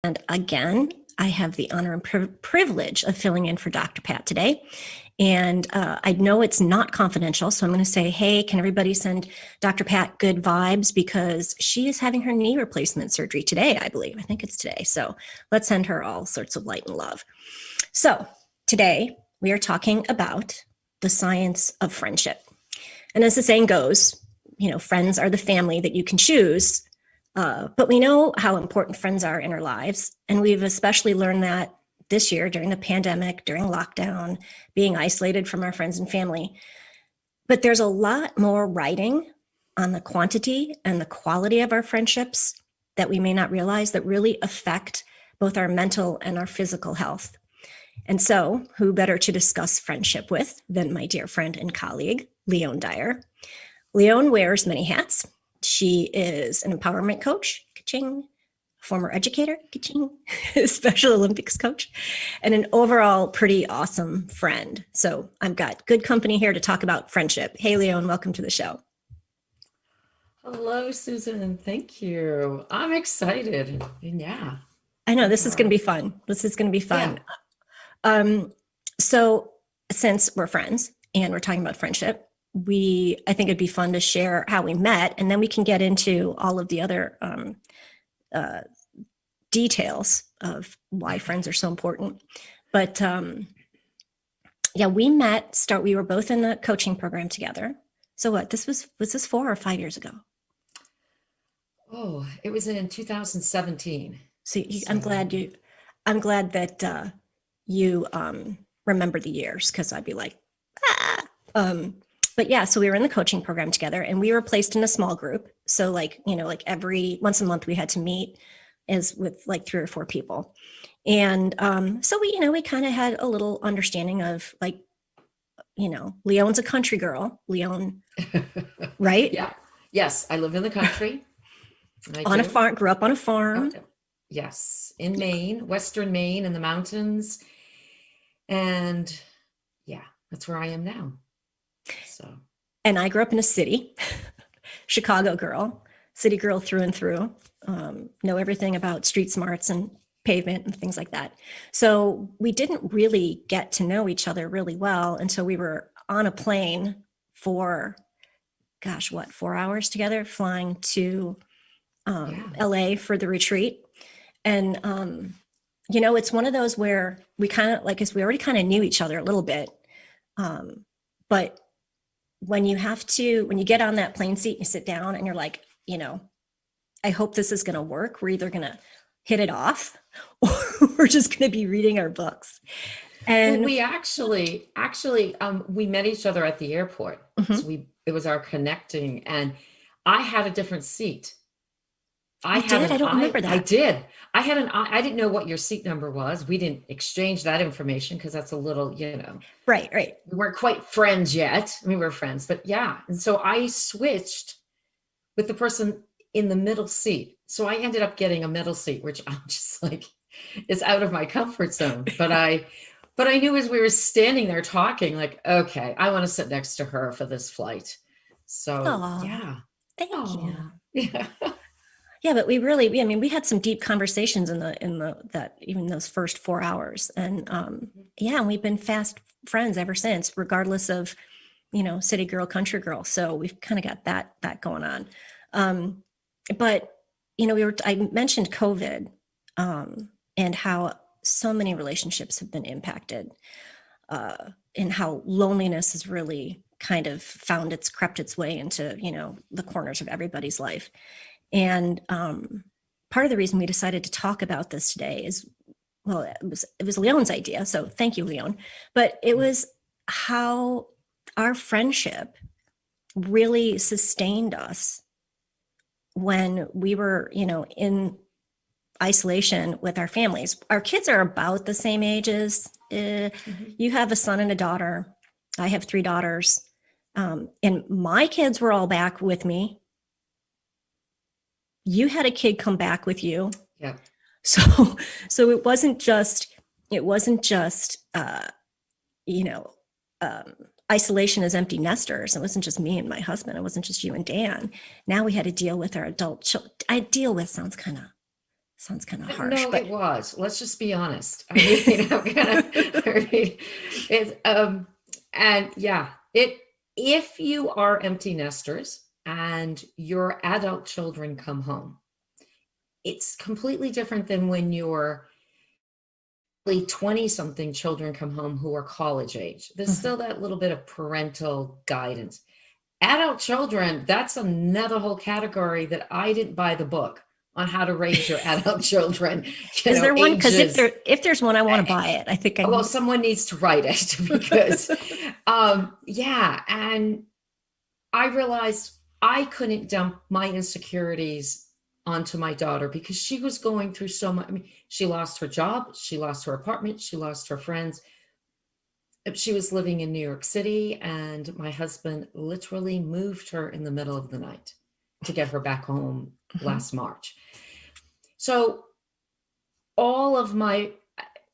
And again, I have the honor and privilege of filling in for Dr. Pat today. And I know it's not confidential, so I'm going to say, hey, can everybody send Dr. Pat good vibes, because she is having her knee replacement surgery today, I believe. I think it's today. So let's send her all sorts of light and love. So today we are talking about the science of friendship. And as the saying goes, friends are the family that you can choose. But we know how important friends are in our lives. And we've especially learned that this year during the pandemic, during lockdown, being isolated from our friends and family. But there's a lot more writing on the quantity and the quality of our friendships that we may not realize that really affect both our mental and our physical health. And so, who better to discuss friendship with than my dear friend and colleague, Leone Dyer. Leone wears many hats. She is an empowerment coach, ka-ching, former educator, ka-ching, Special Olympics coach, and an overall pretty awesome friend. So I've got good company here to talk about friendship. Hey, Leone, welcome to the show. Hello, Susan. Thank you. I'm excited. Yeah. I know this is going to be fun. Yeah. So since we're friends and we're talking about friendship, I think it'd be fun to share how we met, and then we can get into all of the other details of why friends are so important. But we met. We were both in a coaching program together. So what? Was this 4 or 5 years ago? Oh, it was in 2017. So I'm glad that you remember the years, because I'd be like, But yeah, so we were in the coaching program together, and we were placed in a small group. So every once a month we had to meet as with 3 or 4 people. And so we kind of had a little understanding of Leone's a country girl. Leone, right? Yeah. Yes, I live in the country. On a farm, grew up on a farm. Yes, in Maine, Western Maine, in the mountains. And yeah, that's where I am now. So. And I grew up in a city, Chicago girl, city girl through and through, know everything about street smarts and pavement and things like that. So we didn't really get to know each other really well until we were on a plane for, 4 hours together, flying to LA for the retreat. And, it's one of those where we kind of we already kind of knew each other a little bit. But when you get on that plane seat, you sit down and you're like, I hope this is going to work. We're either going to hit it off or we're just going to be reading our books. And we actually, we met each other at the airport. Mm-hmm. So it was our connecting, and I had a different seat. I don't remember that. I did. I didn't know what your seat number was. We didn't exchange that information because that's a little, Right. We weren't quite friends yet. We were friends, but yeah. And so I switched with the person in the middle seat. So I ended up getting a middle seat, which I'm just it's out of my comfort zone. But I knew as we were standing there talking, okay, I want to sit next to her for this flight. So yeah. Thank you. Yeah. Yeah, but we had some deep conversations in those first 4 hours. And and we've been fast friends ever since, regardless of, city girl, country girl. So we've kind of got that going on. But, I mentioned COVID and how so many relationships have been impacted and how loneliness has really kind of crept its way into, the corners of everybody's life. And part of the reason we decided to talk about this today is, it was Leone's idea. So thank you, Leone. But it was how our friendship really sustained us when we were, in isolation with our families. Our kids are about the same ages. Mm-hmm. You have a son and a daughter. I have 3 daughters. And my kids were all back with me. You had a kid come back with you. Yeah. So it wasn't just isolation as empty nesters. It wasn't just me and my husband. It wasn't just you and Dan. Now we had to deal with our adult children. Deal with sounds kind of Sounds kind of harsh, No, but it was. Let's just be honest. I mean, I'm gonna, I mean, it's, and yeah, if you are empty nesters and your adult children come home, it's completely different than when your 20 something children come home who are college age. There's mhm. still that little bit of parental guidance. Adult children, that's another whole category that I didn't buy the book on how to raise your adult children, Is there one? Because ages. if there's one, I want to buy it. I think I Well, need. someone needs to write it because, yeah. And I realized I couldn't dump my insecurities onto my daughter because she was going through so much. I mean, she lost her job, she lost her apartment, she lost her friends. She was living in New York City, and my husband literally moved her in the middle of the night to get her back home Mhm, last March. So all of my,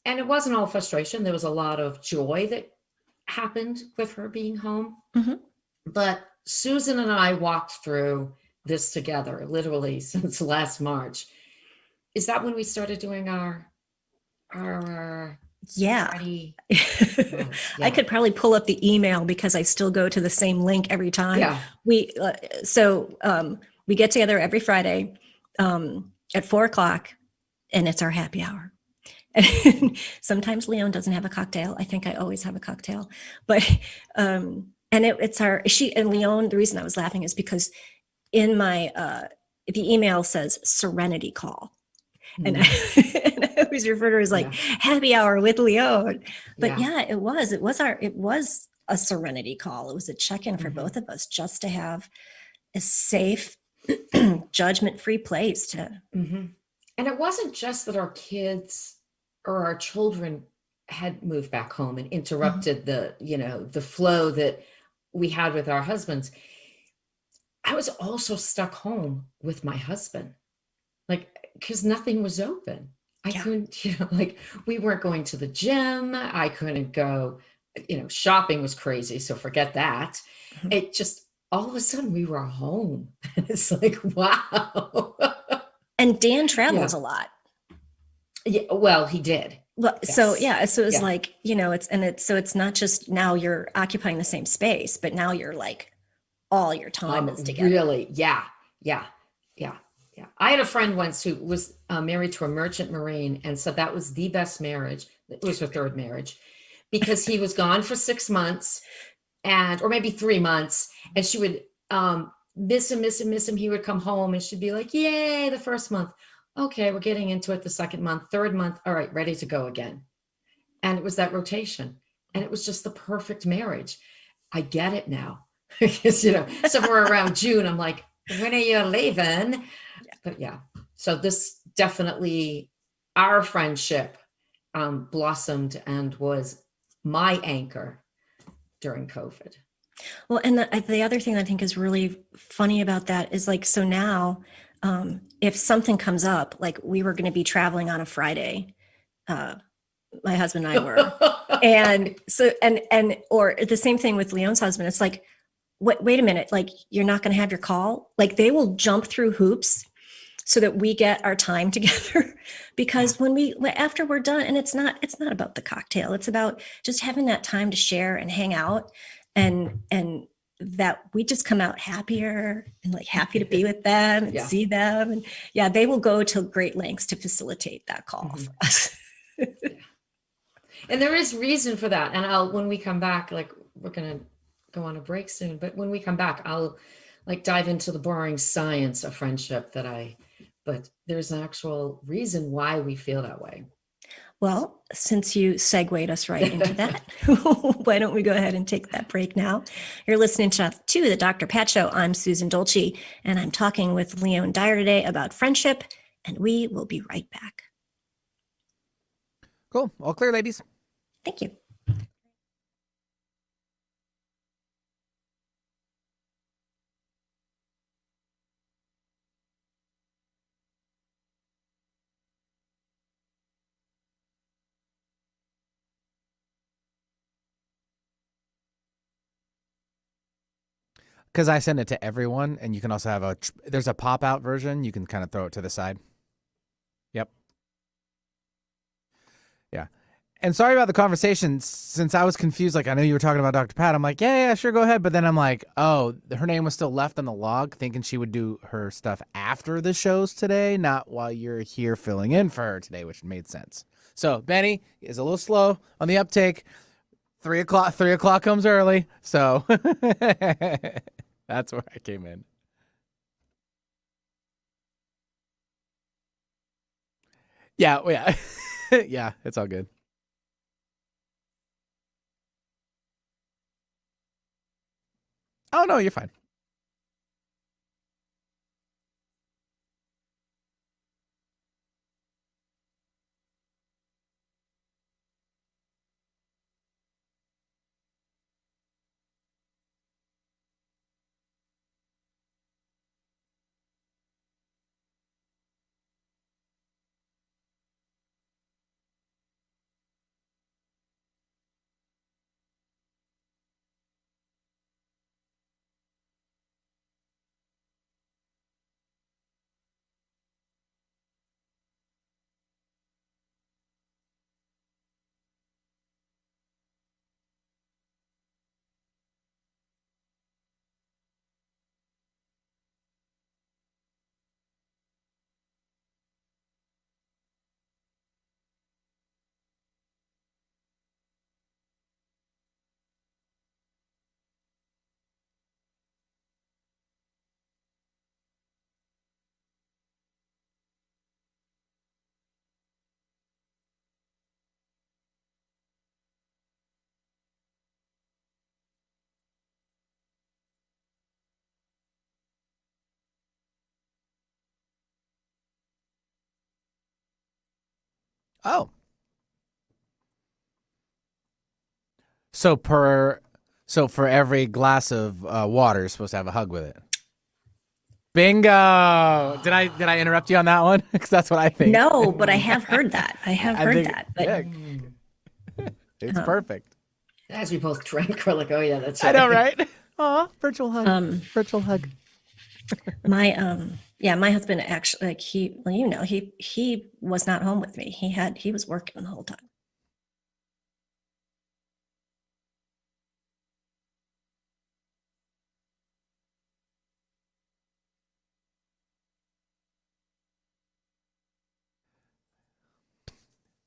and it wasn't all frustration, there was a lot of joy that happened with her being home. mhm. But Susan and I walked through this together literally since last March. Is that when we started doing our Yeah. Friday? I Yeah. could probably pull up the email because I still go to the same link every time. Yeah. We we get together every Friday at 4 o'clock, and it's our happy hour. And sometimes Leone doesn't have a cocktail. I think I always have a cocktail, but and it's our she and Leone. The reason I was laughing is because in my the email says Serenity Call, and Mm, and I always refer to it as like yeah. happy hour with Leone. But Yeah. yeah, it was a serenity call. It was a check-in for Hmm. both of us just to have a safe, judgment-free place to. Hmm. And it wasn't just that our kids or our children had moved back home and Mhm. interrupted the flow that we had with our husbands. I was also stuck home with my husband, like, because nothing was open. I Yeah. couldn't, like, we weren't going to the gym. I couldn't go, shopping was crazy. So forget that. Mhm. It just, all of a sudden we were home. It's like, wow. And Dan travels Yeah. a lot. Yeah. Well, he did. Well, so Yes. yeah, so it's Yeah. like, it's not just now you're occupying the same space, but now you're like all your time is together. Really. Yeah. Yeah. Yeah. Yeah. I had a friend once who was married to a merchant marine and said that was the best marriage. It was her third marriage because he was gone for 6 months or maybe 3 months, and she would miss him, miss him, miss him. He would come home and she'd be like, yay, the first month. Okay, we're getting into it the second month, third month. All right, ready to go again. And it was that rotation. And it was just the perfect marriage. I get it now. Because, somewhere around June, I'm like, when are you leaving? But yeah, so this definitely, our friendship blossomed and was my anchor during COVID. Well, and the other thing I think is really funny about that is like, so now, if something comes up, like we were going to be traveling on a Friday, uh, my husband and I were, and so, or the same thing with Leone's husband. It's like, wait a minute, like you're not going to have your call. Like they will jump through hoops so that we get our time together Yeah. because after we're done, and it's not about the cocktail, it's about just having that time to share and hang out, and that we just come out happier and like happy to be with them and Yeah. see them, and yeah, they will go to great lengths to facilitate that call Mhm. for us. Yeah. And there is reason for that. And when we come back, like we're going to go on a break soon, but when we come back, I'll like dive into the boring science of friendship but there's an actual reason why we feel that way. Well, since you segued us right into that, why don't we go ahead and take that break now? You're listening to the Dr. Pat Show. I'm Susan Dolci, and I'm talking with Leone Dyer today about friendship, and we will be right back. Cool. All clear, ladies. Thank you. Because I send it to everyone, and you can also have there's a pop out version. You can kind of throw it to the side. Yep. And sorry about the conversation. Since I was confused, like I know you were talking about Dr. Pat. I'm like, yeah, sure, go ahead. But then I'm like, oh, her name was still left on the log, thinking she would do her stuff after the shows today, not while you're here filling in for her today, which made sense. So Benny is a little slow on the uptake. 3 o'clock comes early, so that's where I came in. Yeah, yeah, it's all good. Oh no, you're fine. Oh, so for every glass of water, you're supposed to have a hug with it. Bingo! Did I interrupt you on that one? Because that's what I think. No, but I have heard that. I have heard think, that. But yeah, it's perfect. As we both drank, we're like, oh yeah, that's I right. know, right? Aw, virtual hug. Virtual hug. my my husband actually, like, he was not home with me. He was working the whole time.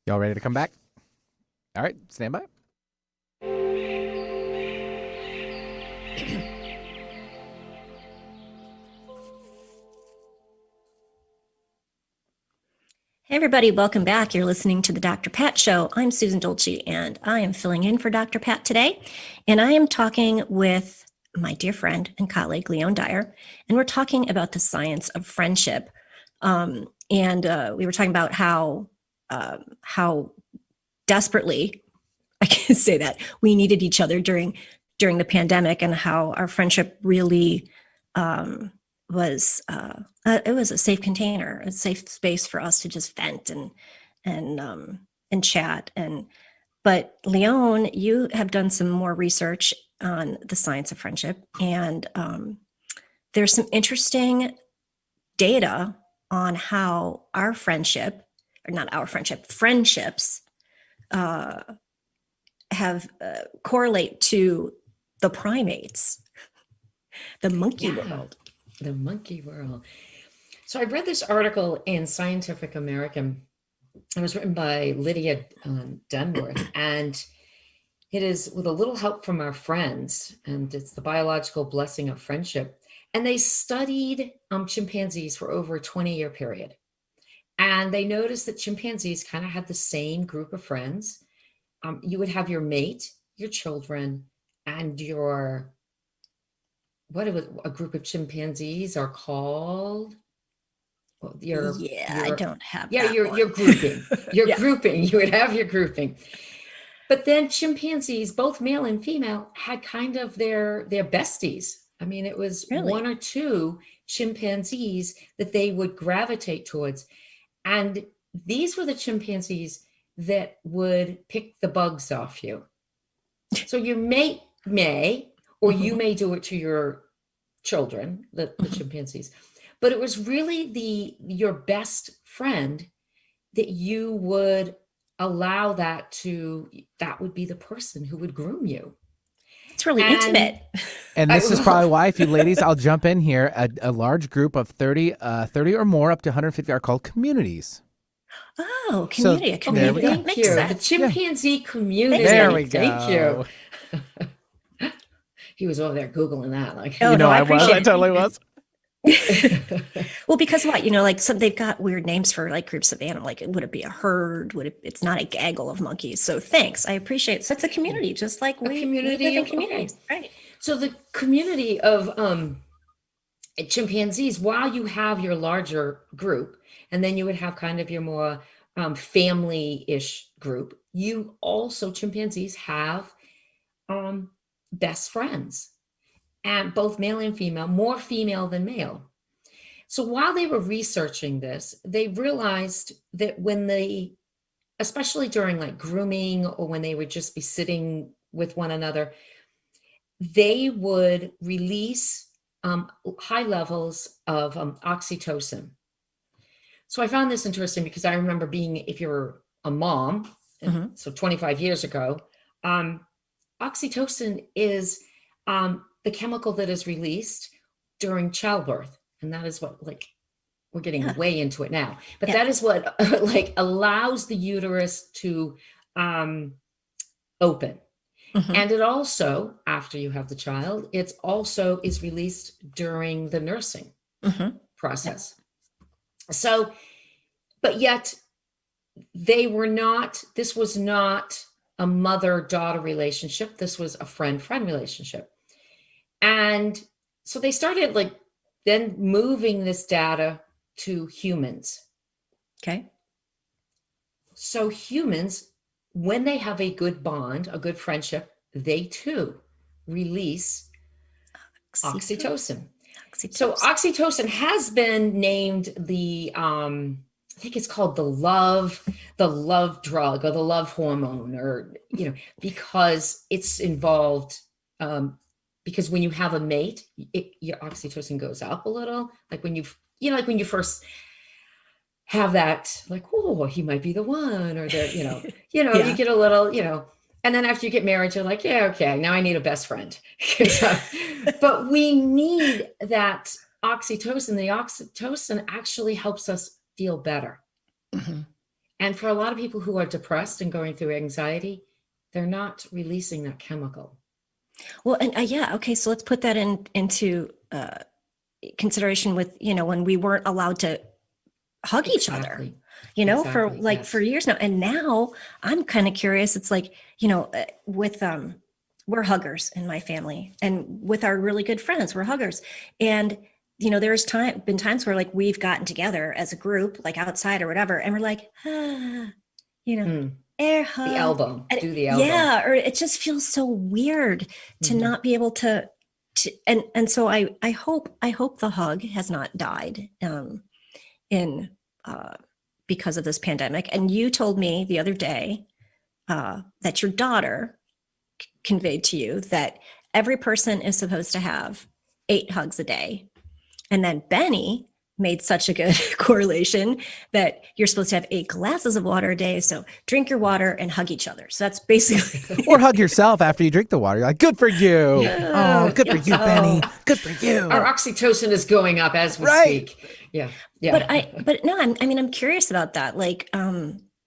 Y'all ready to come back? All right, stand by. Hey everybody, welcome back. You're listening to the Dr. Pat Show. I'm Susan Dolci, and I am filling in for Dr. Pat today. And I am talking with my dear friend and colleague, Leone Dyer, and we're talking about the science of friendship. And we were talking about how desperately, I can say that, we needed each other during the pandemic, and how our friendship really was it was a safe container, a safe space for us to just vent and chat. But Leone, you have done some more research on the science of friendship, and there's some interesting data on how our friendship, or not our friendship, friendships have correlate to the primates, the monkey world. The monkey world. So I read this article in Scientific American. It was written by Lydia Dunworth, and it is with a little help from our friends, and it's the biological blessing of friendship. And they studied chimpanzees for over a 20-year period. And they noticed that chimpanzees kind of had the same group of friends. You would have your mate, your children, and your, a group of chimpanzees are called? I don't have your grouping. Your grouping. You would have your grouping. But then chimpanzees, both male and female, had kind of their besties. I mean, it was Really? one or two chimpanzees that they would gravitate towards. And these were the chimpanzees that would pick the bugs off you. So your mate may, or you may do it to your children, the chimpanzees. But it was really your best friend that you would allow that would be the person who would groom you. It's really intimate. And this is probably why, if you ladies, I'll jump in here, a large group of 30 or more up to 150 are called communities. Oh, community. A community. Thank Makes you. sense. The chimpanzee community. There we Thank go. you. He was over there Googling that. Like, Oh, no, I totally was. Well, because what, like they've got weird names for like groups of animals. Like, would it be a herd? it's not a gaggle of monkeys. So thanks. I appreciate it. So it's a community, just like we live in communities. Okay. Right. So the community of chimpanzees, while you have your larger group, and then you would have kind of your more family-ish group, chimpanzees have best friends, and both male and female, more female than male. So while they were researching this, they realized that especially during like grooming, or when they would just be sitting with one another, they would release high levels of oxytocin. So I found this interesting because I remember if you're a mom, so 25 years ago, oxytocin is the chemical that is released during childbirth. And that is what, like, we're getting way into it now, but that is what like allows the uterus to open. And it also, after you have the child, it also is released during the nursing process. So, but yet this was not a mother-daughter relationship. This was a friend-friend relationship. And so they started like then moving this data to humans. Okay. So humans, when they have a good bond, a good friendship, they too release oxytocin. So oxytocin has been named I think it's called the love drug, or the love hormone, or, because it's involved, because when you have a mate, your oxytocin goes up a little, like when when you first have that, like, oh, he might be the one, or you get a little, and then after you get married, you're like, yeah, okay, now I need a best friend. But we need that oxytocin. The oxytocin actually helps us feel better. And for a lot of people who are depressed and going through anxiety, they're not releasing that chemical. Well, and okay, so let's put that into consideration with, when we weren't allowed to hug each other, for years now. And now I'm kind of curious. It's like, with we're huggers in my family, and with our really good friends, we're huggers. And there's been times where like we've gotten together as a group, like outside or whatever, and we're like, air hug. The elbow. Do the elbow. Yeah, or it just feels so weird to not be able to and so I hope the hug has not died because of this pandemic. And you told me the other day that your daughter conveyed to you that every person is supposed to have 8 hugs a day. And then Benny made such a good correlation that you're supposed to have 8 glasses of water a day. So drink your water and hug each other. So that's basically. Or hug yourself after you drink the water. You're like, good for you. Oh, good for you, Benny. Good for you. Our oxytocin is going up as we speak. Yeah. But no, I'm curious about that. Like,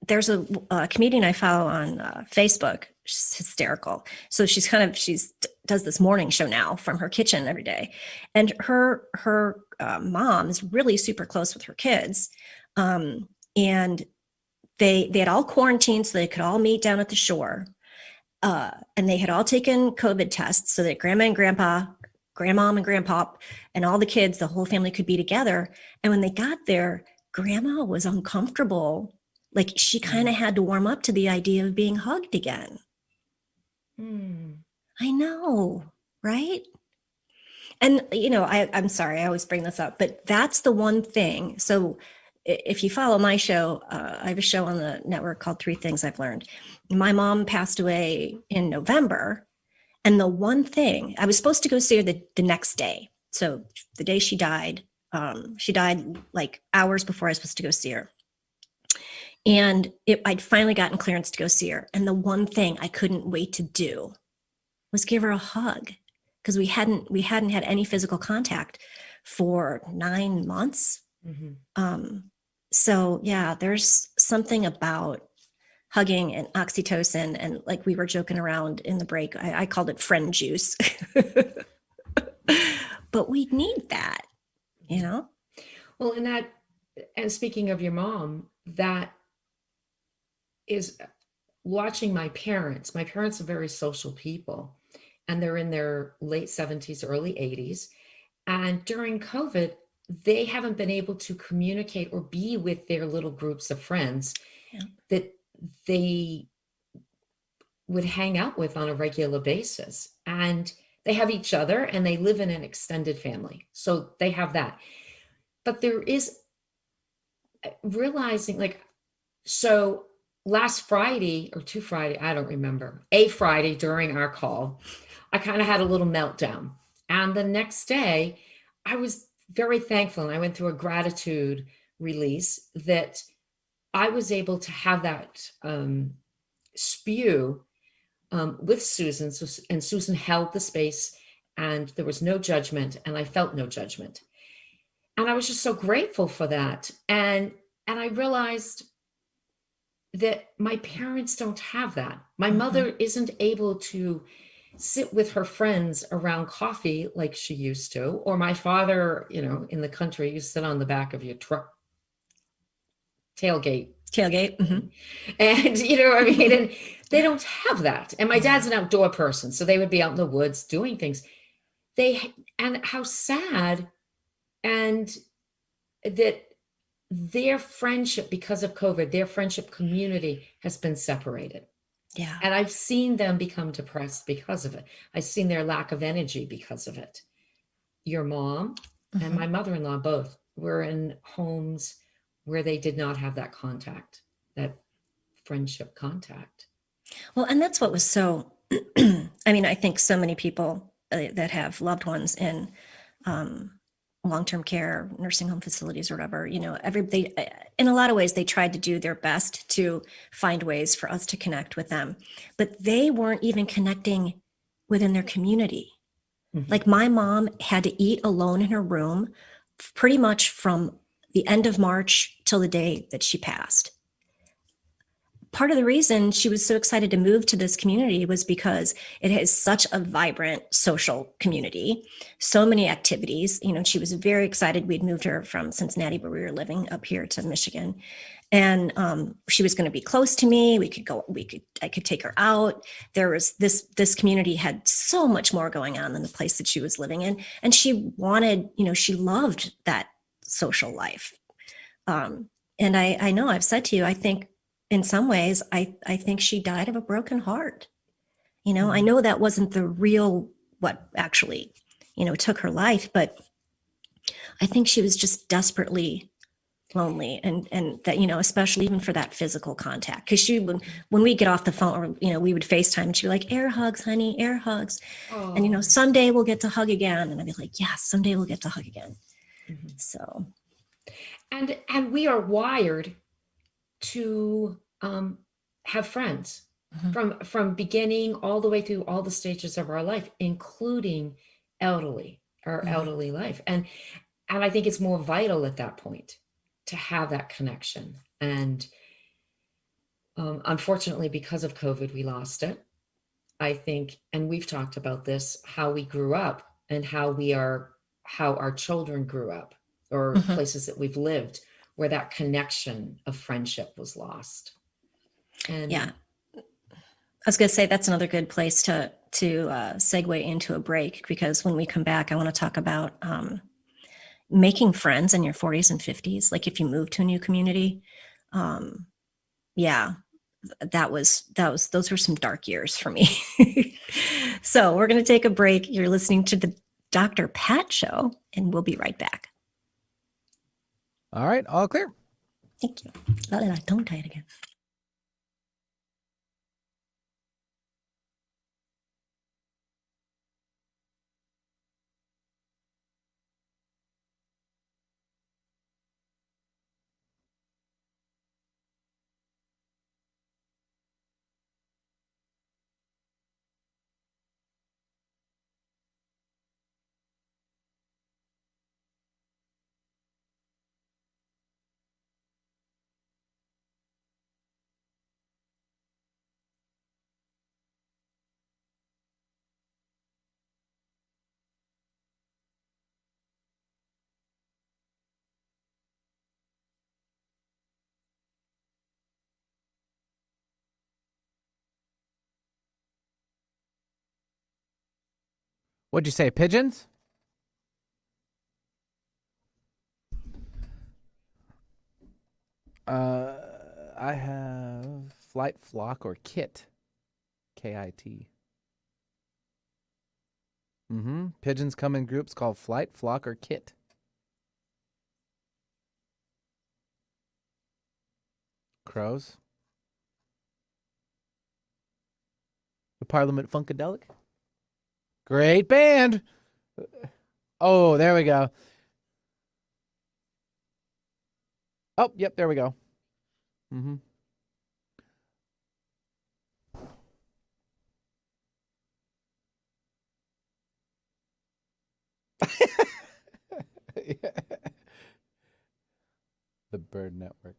there's a comedian I follow on Facebook. She's hysterical. So she does this morning show now from her kitchen every day, and her mom is really super close with her kids, and they had all quarantined so they could all meet down at the shore, and they had all taken COVID tests so that grandma and grandmom and grandpop and all the kids, the whole family, could be together. And when they got there, grandma was uncomfortable. Like, she kind of had to warm up to the idea of being hugged again. I know, right? And, I'm sorry, I always bring this up, but that's the one thing. So if you follow my show, I have a show on the network called 3 Things I've Learned. My mom passed away in November. And the one thing, I was supposed to go see her the next day. So the day she died like hours before I was supposed to go see her. And I'd finally gotten clearance to go see her. And the one thing I couldn't wait to do was give her a hug, because we hadn't had any physical contact for 9 months. So yeah, there's something about hugging and oxytocin, and like we were joking around in the break, I called it friend juice. But we need that, you know? Well, and speaking of your mom, that is watching my parents. My parents are very social people, and they're in their late 70s, early 80s. And during COVID, they haven't been able to communicate or be with their little groups of friends that they would hang out with on a regular basis. And they have each other, and they live in an extended family. So they have that. But there is realizing, like, so last Friday or two Friday, I don't remember, a Friday during our call, I kind of had a little meltdown. And the next day, I was very thankful. And I went through a gratitude release that I was able to have that spew with Susan. And Susan held the space, and there was no judgment, and I felt no judgment. And I was just so grateful for that. And I realized that my parents don't have that. My mother isn't able to sit with her friends around coffee like she used to, or my father, in the country, you sit on the back of your truck tailgate. And I mean, and they don't have that. And my dad's an outdoor person, so they would be out in the woods doing things. And how sad, and that their friendship, because of COVID, their friendship community has been separated. Yeah. And I've seen them become depressed because of it. I've seen their lack of energy because of it. Your mom and my mother-in-law both were in homes where they did not have that contact, that friendship contact. Well, and that's what was so, I mean, I think so many people that have loved ones in long-term care, nursing home facilities, or whatever, everybody, in a lot of ways, they tried to do their best to find ways for us to connect with them, but they weren't even connecting within their community. Like my mom had to eat alone in her room pretty much from the end of March till the day that she passed. Part of the reason she was so excited to move to this community was because it has such a vibrant social community, so many activities. She was very excited. We'd moved her from Cincinnati, where we were living, up here to Michigan. And she was going to be close to me. I could take her out. There was this community had so much more going on than the place that she was living in. And she wanted, she loved that social life. And I know I've said to you, I think, in some ways, I think she died of a broken heart. I know that wasn't the real, what actually, took her life, but I think she was just desperately lonely, and that, especially even for that physical contact. Because when we get off the phone, or, we would FaceTime, and she'd be like, air hugs, honey, air hugs. Oh. And, someday we'll get to hug again. And I'd be like, yes, someday we'll get to hug again. So. And we are wired to have friends from beginning all the way through all the stages of our life, including elderly life. And I think it's more vital at that point to have that connection. And unfortunately, because of COVID, we lost it. I think, and we've talked about this, how we grew up and how our children grew up, or places that we've lived, where that connection of friendship was lost. And yeah, I was going to say that's another good place to segue into a break, because when we come back, I want to talk about making friends in your 40s and 50s. Like if you move to a new community, those were some dark years for me. So we're going to take a break. You're listening to the Dr. Pat Show, and we'll be right back. All right, all clear. Thank you. Don't try it again. What'd you say? Pigeons? I have flight, flock, or kit. K-I-T. Pigeons come in groups called flight, flock, or kit. Crows. The Parliament Funkadelic. Great band. Oh, there we go. Oh, yep, there we go. The Bird Network.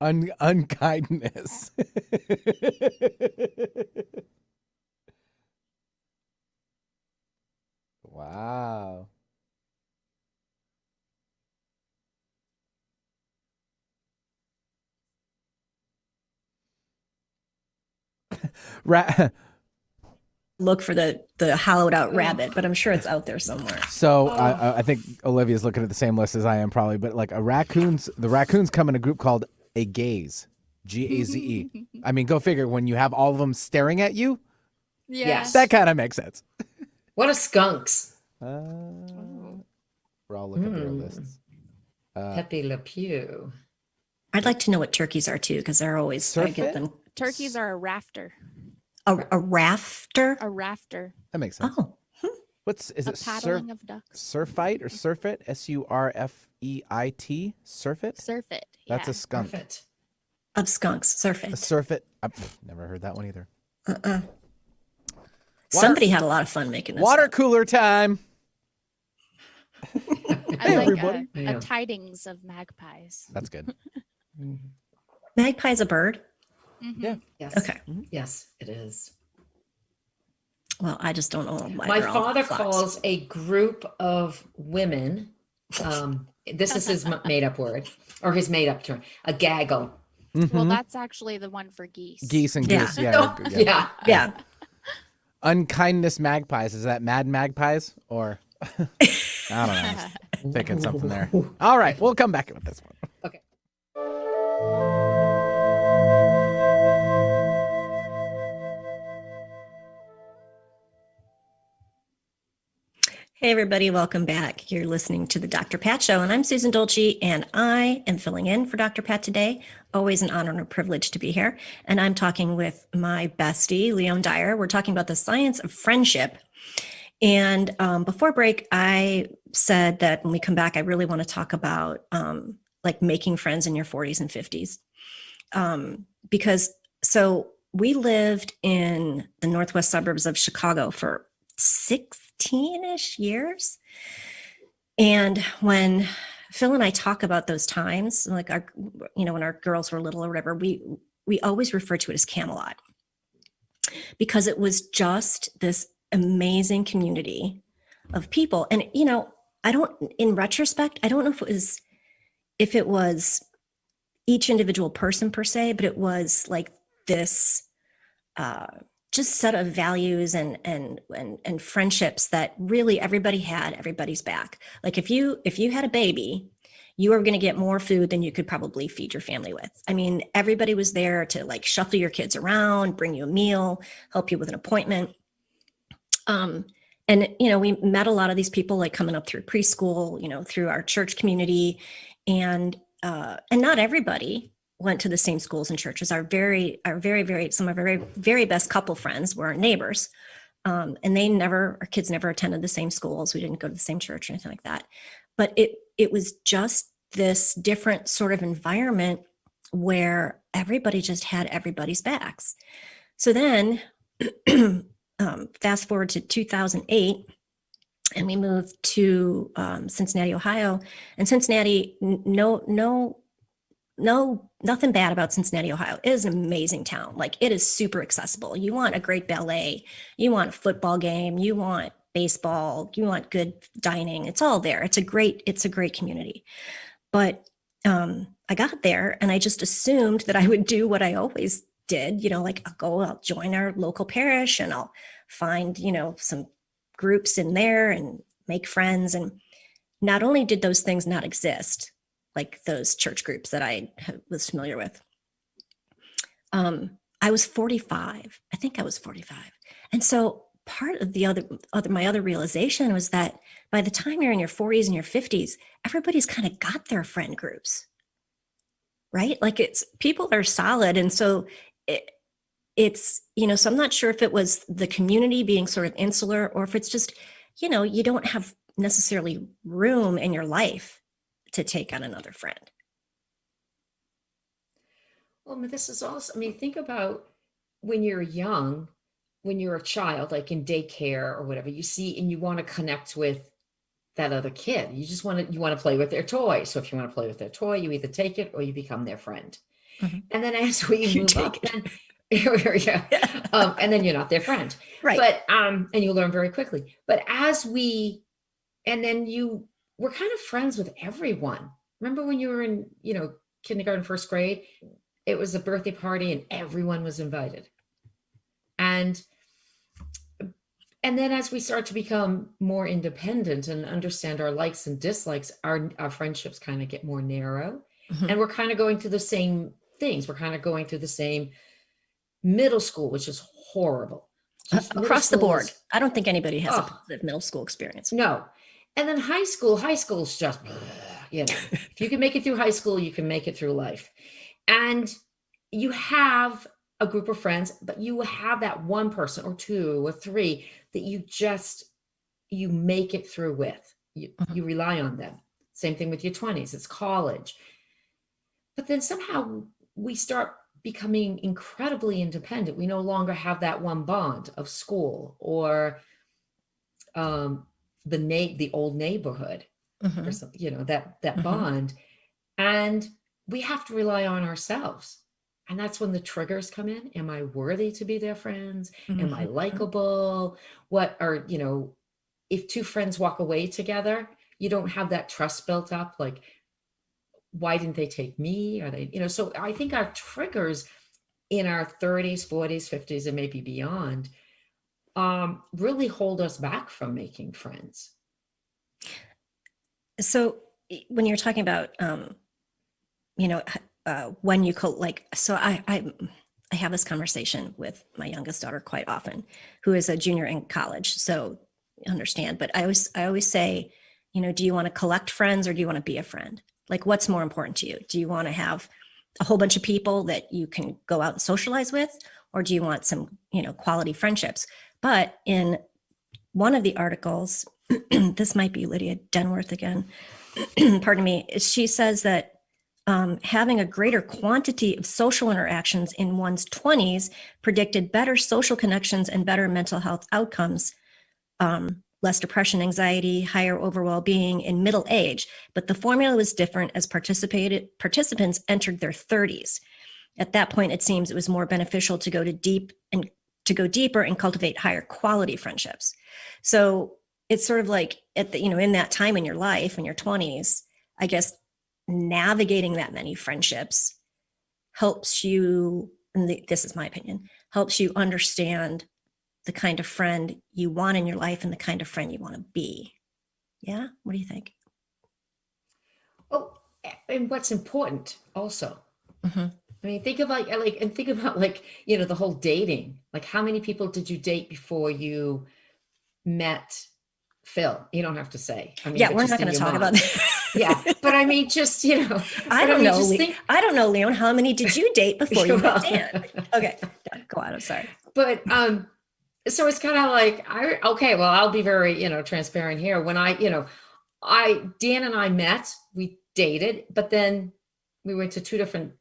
Unkindness. Wow. Look for the hollowed out rabbit, but I'm sure it's out there somewhere. So I think Olivia's looking at the same list as I am probably, but like the raccoons come in a group called a gaze, G-A-Z-E. I mean, go figure, when you have all of them staring at you, Yes. that kind of makes sense. What are skunks? We're all looking at their lists. Pepe Le Pew. I'd like to know what turkeys are too, because they're always, I get them. Turkeys are a rafter. A rafter? A rafter. That makes sense. Oh. Is it paddling of ducks? Surfeit or surfeit? S-U-R-F-E-I-T? Surfeit? Surfeit. That's a skunk. Perfect. Of skunks, surfeit. A surfeit. I've never heard that one either. Somebody had a lot of fun making this. Water cooler time. I like everybody. a tidings of magpies. That's good. Magpie's a bird? Yeah. Yes. Okay. Yes, it is. Well, I just don't know. My father calls a group of women, this is his made-up word, or his made-up term, a gaggle. Well, that's actually the one for geese. Geese and Yeah. goose. Yeah. Yeah. Yeah. Unkindness magpies. Is that mad magpies? Or I don't know. I'm thinking something there. All right. We'll come back with this one. Okay. Hey, everybody. Welcome back. You're listening to the Dr. Pat Show, and I'm Susan Dolci, and I am filling in for Dr. Pat today. Always an honor and a privilege to be here. And I'm talking with my bestie, Leone Dyer. We're talking about the science of friendship. And before break, I said that when we come back, I really want to talk about like making friends in your 40s and 50s. Because so we lived in the northwest suburbs of Chicago for 16-ish years. And when Phil and I talk about those times, like our, when our girls were little or whatever, we always refer to it as Camelot, because it was just this amazing community of people. And, in retrospect, I don't know if it was each individual person per se, but it was like this, just set of values and friendships that really everybody had everybody's back. Like if you had a baby, you were going to get more food than you could probably feed your family with. I mean, everybody was there to like shuffle your kids around, bring you a meal, help you with an appointment. And we met a lot of these people like coming up through preschool, through our church community, and not everybody went to the same schools and churches. Some of our very, very best couple friends were our neighbors. And our kids never attended the same schools. We didn't go to the same church or anything like that. But it was just this different sort of environment where everybody just had everybody's backs. So then fast forward to 2008, and we moved to Cincinnati, Ohio. And Cincinnati, nothing bad about Cincinnati, Ohio. It is an amazing town. Like, it is super accessible. You want a great ballet, you want a football game, you want baseball, you want good dining. It's all there. It's a great community. But I got there and I just assumed that I would do what I always did, like I'll join our local parish and I'll find, some groups in there and make friends. And not only did those things not exist, like those church groups that I was familiar with, I was 45. I think I was 45. And so part of my other realization was that by the time you're in your 40s and your 50s, everybody's kind of got their friend groups, right? Like people are solid. And so it's, so I'm not sure if it was the community being sort of insular, or if it's just, you don't have necessarily room in your life to take on another friend. Well, this is also, think about when you're young, when you're a child, like in daycare or whatever, you see, and you want to connect with that other kid. You want to play with their toy. So if you want to play with their toy, you either take it or you become their friend. Mm-hmm. And then as we move up, then and then you're not their friend. Right. But, and you learn very quickly. But we're kind of friends with everyone. Remember when you were in, kindergarten, first grade, it was a birthday party and everyone was invited. And then as we start to become more independent and understand our likes and dislikes, our friendships kind of get more narrow. Mm-hmm. And we're kind of going through the same things. We're kind of going through the same middle school, which is horrible. Across the board. I don't think anybody has a positive middle school experience. No. And then high school is just, if you can make it through high school, you can make it through life. And you have a group of friends, but you have that one person or two or three that you make it through with. You rely on them. Same thing with your 20s, it's college. But then somehow we start becoming incredibly independent. We no longer have that one bond of school or the old neighborhood, or something, that bond. And we have to rely on ourselves. And that's when the triggers come in. Am I worthy to be their friends? Am I likable? If two friends walk away together, you don't have that trust built up. Like, why didn't they take me? Are they, so I think our triggers in our 30s, 40s, 50s, and maybe beyond, really hold us back from making friends. So when you're talking about, when you I have this conversation with my youngest daughter quite often, who is a junior in college. So understand, but I always say, do you want to collect friends or do you want to be a friend? Like, what's more important to you? Do you want to have a whole bunch of people that you can go out and socialize with, or do you want some, quality friendships? But in one of the articles, this might be Lydia Denworth again, pardon me, she says that having a greater quantity of social interactions in one's 20s predicted better social connections and better mental health outcomes, less depression, anxiety, higher overall being in middle age. But the formula was different as participants entered their 30s. At that point, it seems it was more beneficial to go deeper and cultivate higher quality friendships. So it's sort of like in that time in your life, in your 20s, I guess navigating that many friendships helps you, and this is my opinion, helps you understand the kind of friend you want in your life and the kind of friend you want to be. Yeah? What do you think? Oh, and what's important also. Think about the whole dating. Like, how many people did you date before you met Phil? You don't have to say. We're not going to talk about that. Yeah, but just, I don't know. I don't know, Leone. How many did you date before you met Dan? Okay, go on. I'm sorry. But so it's kind of like, I'll be very, transparent here. When Dan and I met, we dated, but then we went to two different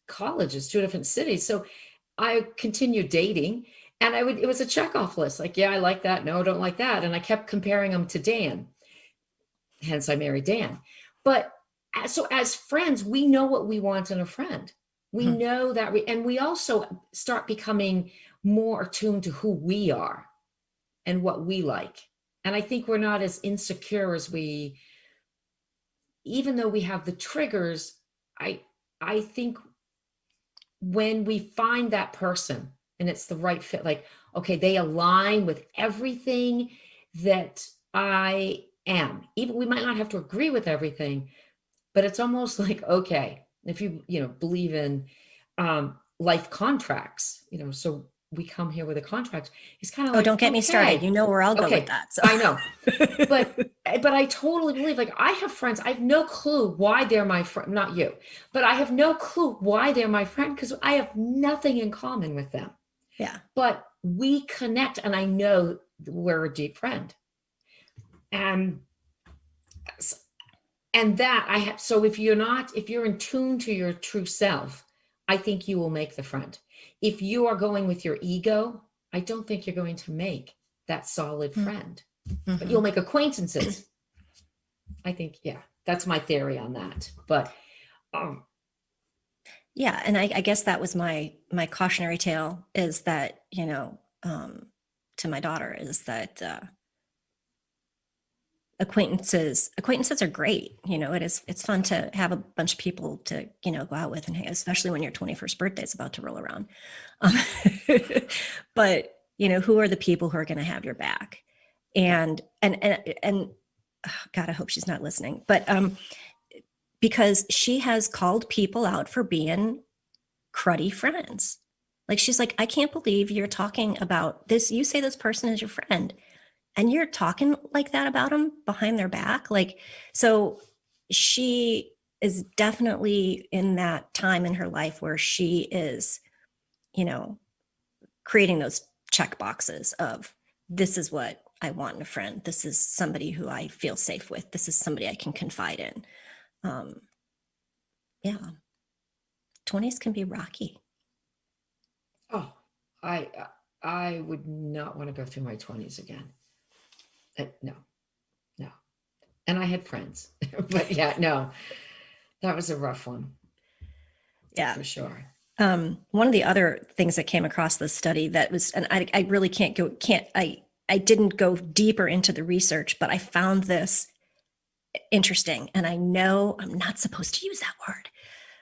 colleges, two different cities. So I continued dating, and it was a checkoff list. Like, yeah, I like that. No, I don't like that. And I kept comparing them to Dan. Hence I married Dan. But so as friends, we know what we want in a friend. We know that and we also start becoming more attuned to who we are and what we like. And I think we're not as insecure as even though we have the triggers, I think when we find that person and it's the right fit. Like, okay, they align with everything that I am. Even we might not have to agree with everything, but it's almost like, okay, if you believe in life contracts, so we come here with a contract. It's kind of Oh, like, don't get me started. You know where I'll go with that. So. I know. But I totally believe, like, I have friends, I have no clue why they're my friend, not you, but I have no clue why they're my friend because I have nothing in common with them. Yeah. But we connect, and I know we're a deep friend. And that I have, so if you're in tune to your true self, I think you will make the friend. If you are going with your ego, I don't think you're going to make that solid friend, but you'll make acquaintances. I think, yeah, that's my theory on that. But yeah, and I guess that was my cautionary tale, is that, to my daughter, is that acquaintances are great. It's fun to have a bunch of people to, go out with and hang, especially when your 21st birthday is about to roll around. But, who are the people who are going to have your back? And God, I hope she's not listening, but because she has called people out for being cruddy friends. Like, she's like, I can't believe you're talking about this. You say this person is your friend, and you're talking like that about them behind their back. Like, so she is definitely in that time in her life where she is, creating those check boxes of, this is what I want in a friend. This is somebody who I feel safe with. This is somebody I can confide in. Yeah. 20s can be rocky. Oh, I would not want to go through my 20s again. No. And I had friends, but yeah, no, that was a rough one. Yeah, for sure. One of the other things that came across this study that was, and I really I didn't go deeper into the research, but I found this interesting. And I know I'm not supposed to use that word.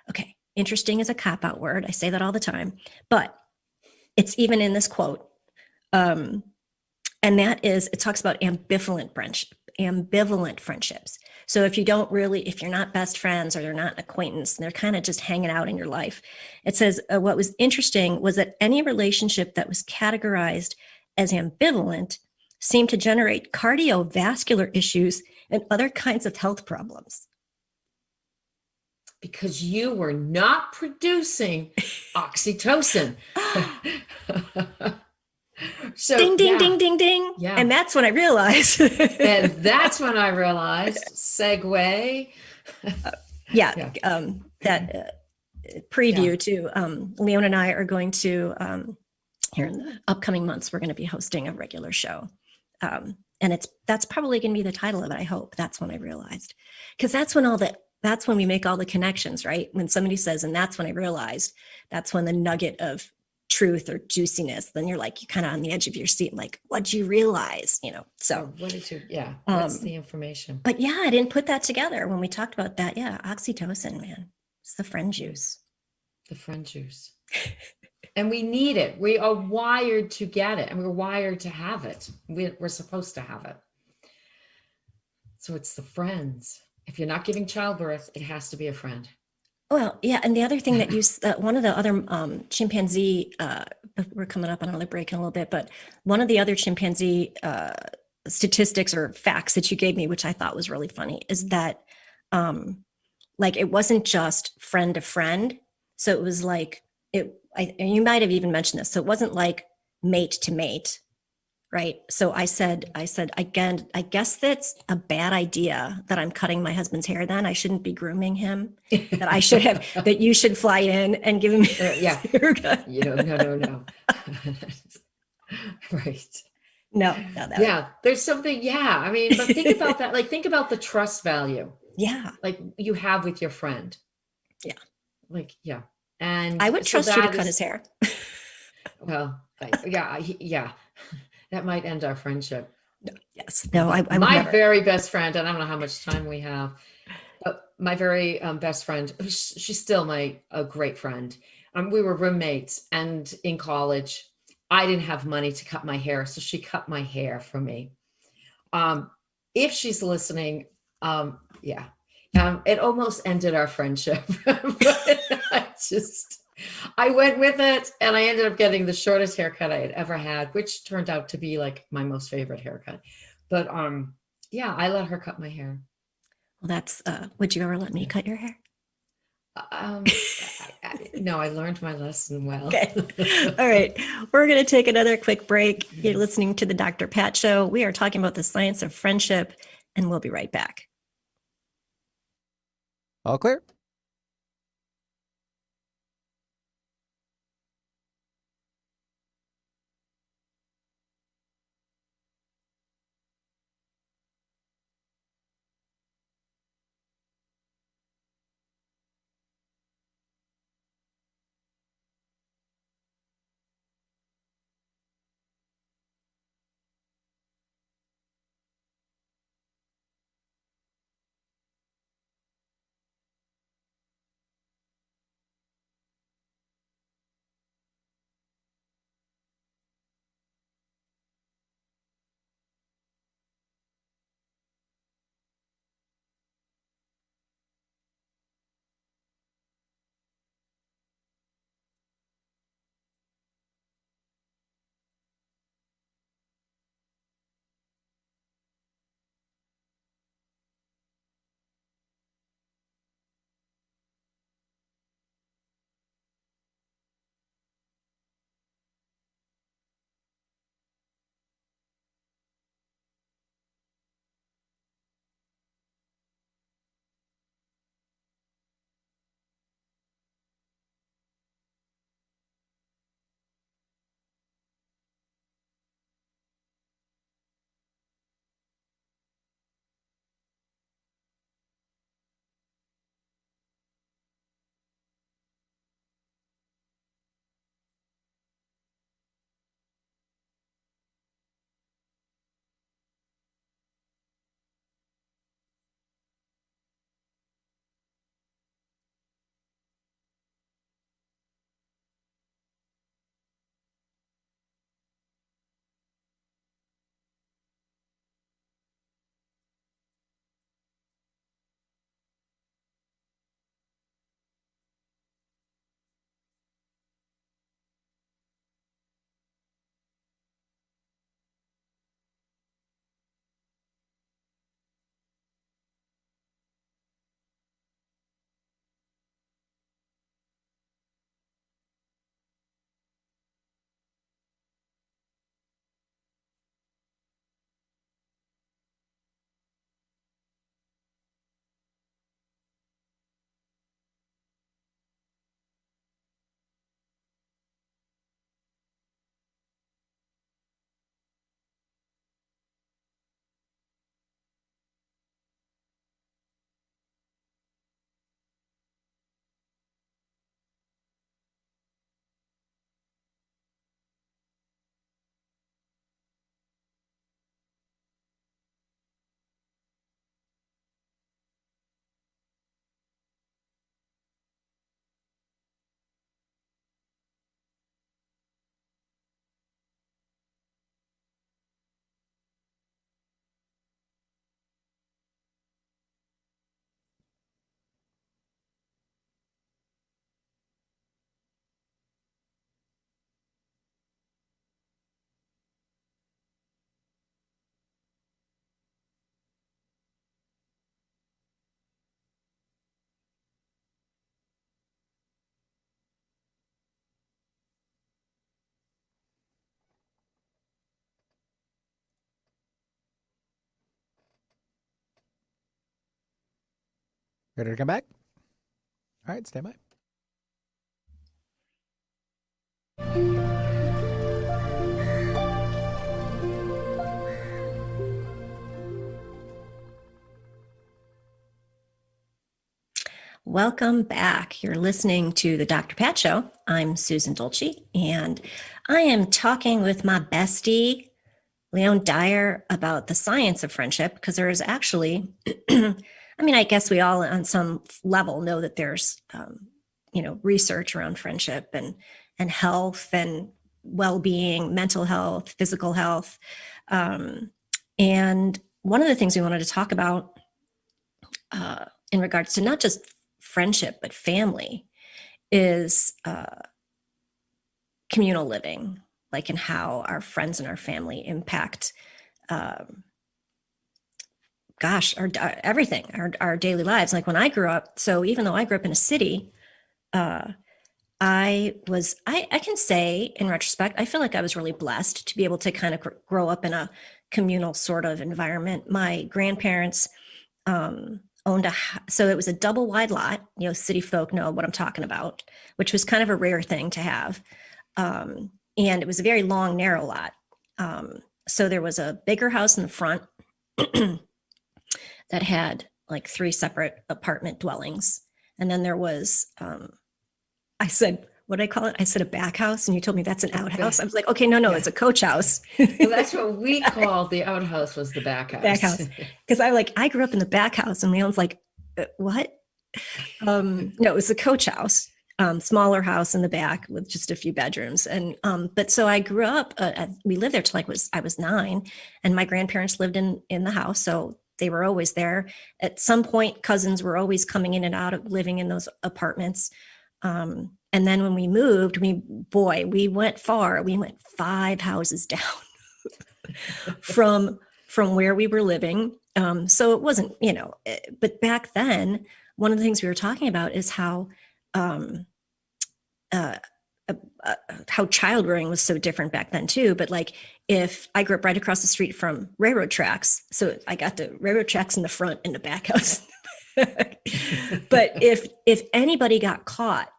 Okay. Interesting is a cop-out word. I say that all the time, but it's even in this quote. And that is, it talks about ambivalent friendships. So if you're not best friends, or they're not an acquaintance, and they're kind of just hanging out in your life, it says what was interesting was that any relationship that was categorized as ambivalent seemed to generate cardiovascular issues and other kinds of health problems. Because you were not producing oxytocin. So, ding, ding, ding, ding, ding. Yeah. And that's when I realized. Segue. That preview to Leone and I are going to, here in the upcoming months, we're going to be hosting a regular show. And that's probably going to be the title of it. I hope. That's when I realized, because that's when we make all the connections, right? When somebody says, and that's when I realized, that's when the nugget of truth or juiciness, then you're kind of on the edge of your seat, like, what'd you realize? So what did you, what's the information? But yeah, I didn't put that together when we talked about that. Yeah. Oxytocin, man, it's the friend juice. And we need it. We are wired to get it, and we're wired to have it. We're supposed to have it. So it's the friends. If you're not giving childbirth, it has to be a friend. Well, yeah. And the other thing that one of the other chimpanzee, we're coming up on another break in a little bit, but one of the other chimpanzee statistics or facts that you gave me, which I thought was really funny, is that it wasn't just friend to friend. So it was and you might have even mentioned this. So it wasn't like mate to mate. Right. So I said, again, I guess that's a bad idea that I'm cutting my husband's hair. Then I shouldn't be grooming him. That you should fly in and give him yeah. Haircut. No. Right. No. There's something. Yeah. I mean, but think about that. Like, think about the trust value. Yeah. Like you have with your friend. Yeah. And I would trust you to cut his hair. Well, yeah. That might end our friendship. Yes. No, I would my never. very best friend, and I don't know how much time we have. My very best friend, she's still a great friend. We were roommates, and in college, I didn't have money to cut my hair, so she cut my hair for me. Um, if she's listening, yeah, it almost ended our friendship, but I went with it, and I ended up getting the shortest haircut I had ever had, which turned out to be like my most favorite haircut. But yeah, I let her cut my hair. Well, that's, would you ever let me cut your hair? No, I learned my lesson well. Okay. All right. We're going to take another quick break. You're listening to the Dr. Pat Show. We are talking about the science of friendship, and we'll be right back. All clear? Ready to come back? All right, stand by. Welcome back. You're listening to the Dr. Pat Show. I'm Susan Dolci, and I am talking with my bestie, Leone Dyer, about the science of friendship, because there is actually I mean, I guess we all on some level know that there's, research around friendship and health and well-being, mental health, physical health. And one of the things we wanted to talk about in regards to not just friendship, but family is communal living, like in how our friends and our family impact everything, our daily lives. Like when I grew up, so even though I grew up in a city, I can say in retrospect, I feel like I was really blessed to be able to kind of grow up in a communal sort of environment. My grandparents owned so it was a double wide lot, city folk know what I'm talking about, which was kind of a rare thing to have. And it was a very long, narrow lot. So there was a bigger house in the front that had like 3 separate apartment dwellings. And then there was, I said, what did I call it? I said a back house. And you told me that's an outhouse. I was like, okay, no, Yeah. It's a coach house. Well, that's what we called the outhouse, was the back house. Back house. Because I grew up in the back house, and Leone's like, what? No, it was a coach house, smaller house in the back with just a few bedrooms. And, but so I grew up, we lived there till I was 9, and my grandparents lived in the house. So they were always there. At some point, cousins were always coming in and out of living in those apartments. And then when we moved, we went far. We went 5 houses down from where we were living. So it wasn't, but back then, one of the things we were talking about is how child rearing was so different back then too. But like, if I grew up right across the street from railroad tracks, so I got the railroad tracks in the front and the back house. But if anybody got caught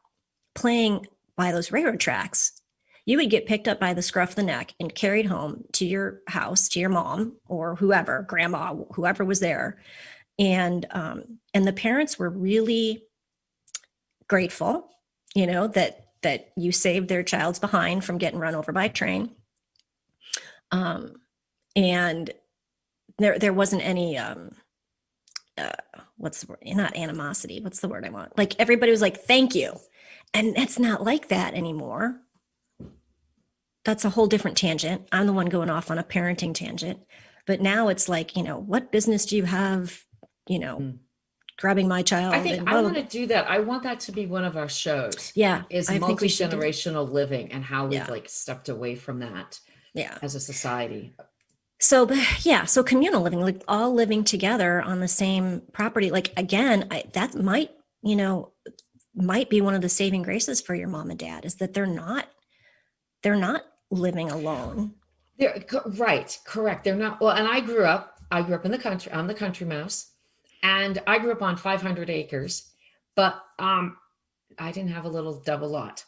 playing by those railroad tracks, you would get picked up by the scruff of the neck and carried home to your house, to your mom or whoever, grandma, whoever was there. And the parents were really grateful, that you saved their child's behind from getting run over by a train. And there wasn't any, what's the word? Not animosity. What's the word I want? Like everybody was like, thank you. And it's not like that anymore. That's a whole different tangent. I'm the one going off on a parenting tangent. But now it's like, what business do you have, grabbing my child? I think I want to do that. I want that to be one of our shows. Yeah. Is multi-generational living and how we've like stepped away from that. Yeah. As a society. So, so communal living, like all living together on the same property. Like, again, that might be one of the saving graces for your mom and dad, is that they're not living alone. Right. Correct. They're not. Well, and I grew up in the country. I'm the country mouse, and I grew up on 500 acres, but I didn't have a little double lot.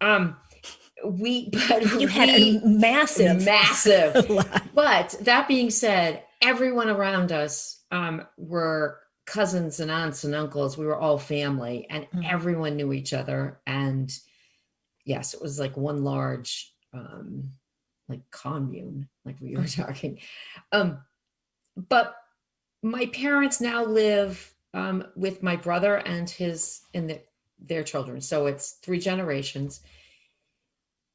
You had a massive lot. But that being said, everyone around us were cousins and aunts and uncles. We were all family, and everyone knew each other. And yes, it was like one large like commune, like we were talking. But my parents now live with my brother and their children. So it's 3 generations.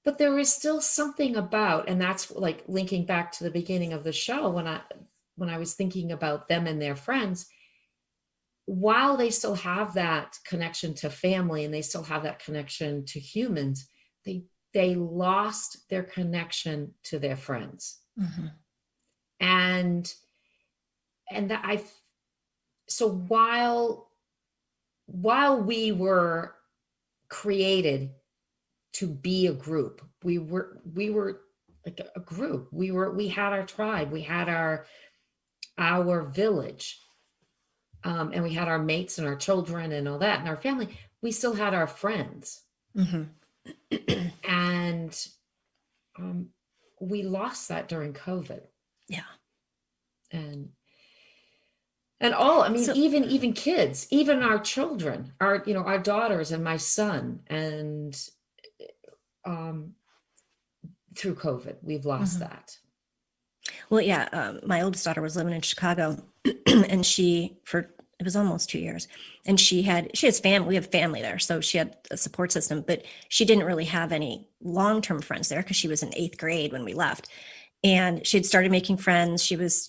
But there is still something about, and that's like linking back to the beginning of the show, when I was thinking about them and their friends, while they still have that connection to family and they still have that connection to humans, they lost their connection to their friends. Mm-hmm. And so while we were created to be a group, we were like a group. We had our tribe, we had our village, and we had our mates and our children and all that, and our family. We still had our friends. Mm-hmm. And we lost that during COVID. Yeah. And all, I mean, even kids, even our children, our daughters and my son, and through COVID, we've lost that. Well, yeah. My oldest daughter was living in Chicago, and she, for it was almost 2 years. And she has family, we have family there. So she had a support system, but she didn't really have any long-term friends there because she was in 8th grade when we left. And she had started making friends. She was,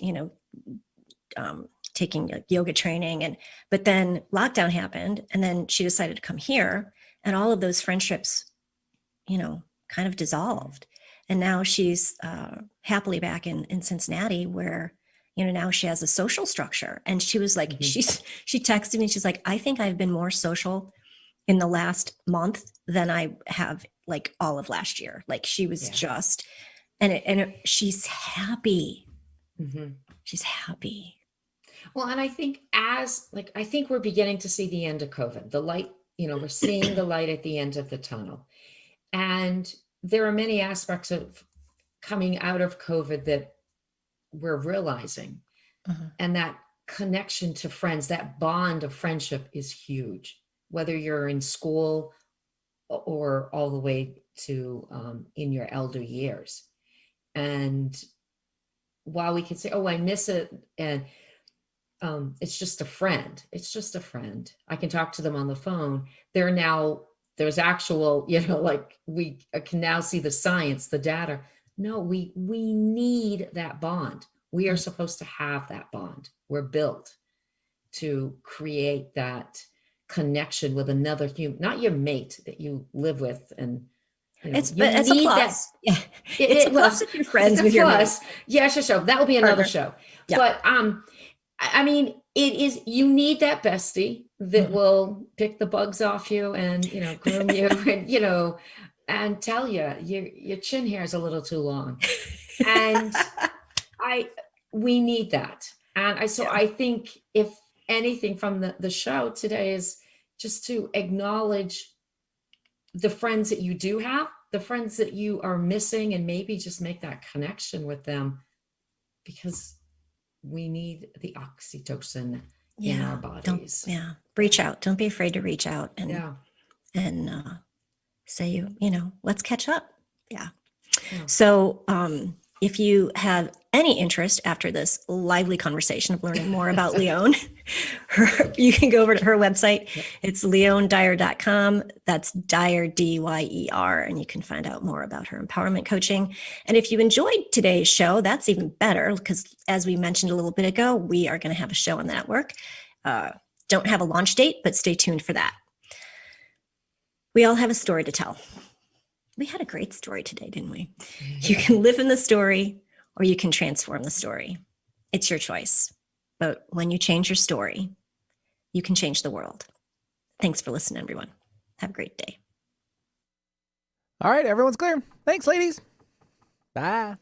taking yoga training. But then lockdown happened, and then she decided to come here, and all of those friendships, kind of dissolved. And now she's happily back in Cincinnati, where, now she has a social structure. And she was like, she texted me, she's like, I think I've been more social in the last month than I have like all of last year. Like she was just, she's happy. Mm-hmm. She's happy. Well, and I think I think we're beginning to see the end of COVID, the light, we're seeing the light at the end of the tunnel. And there are many aspects of coming out of COVID that we're realizing. And that connection to friends, that bond of friendship is huge, whether you're in school or all the way to in your elder years. And while we can say, oh, I miss it, and it's just a friend. It's just a friend. I can talk to them on the phone. There's actual, like we can now see the science, the data. No, we need that bond. We are supposed to have that bond. We're built to create that connection with another human, not your mate that you live with. And it's a plus. Yeah. It's a plus if you're friends with your mate. Yeah, sure. That will be another show. Yeah. But I mean, you need that bestie that will pick the bugs off you and, groom you and, and tell you your chin hair is a little too long. And we need that. And I think if anything from the show today is just to acknowledge the friends that you do have, the friends that you are missing, and maybe just make that connection with them, because we need the oxytocin in our bodies. Reach out. Don't be afraid to reach out and say, let's catch up. Yeah. So if you have any interest after this lively conversation of learning more about Leone, you can go over to her website. It's leonedyer.com. That's Dyer, Dyer, and you can find out more about her empowerment coaching. And if you enjoyed today's show, that's even better, because as we mentioned a little bit ago, we are going to have a show on the network. Don't have a launch date, but stay tuned for that. We all have a story to tell. We had a great story today, didn't we? You can live in the story, or you can transform the story. It's your choice. But when you change your story, you can change the world. Thanks for listening, everyone. Have a great day. All right, everyone's clear. Thanks, ladies. Bye.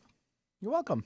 You're welcome.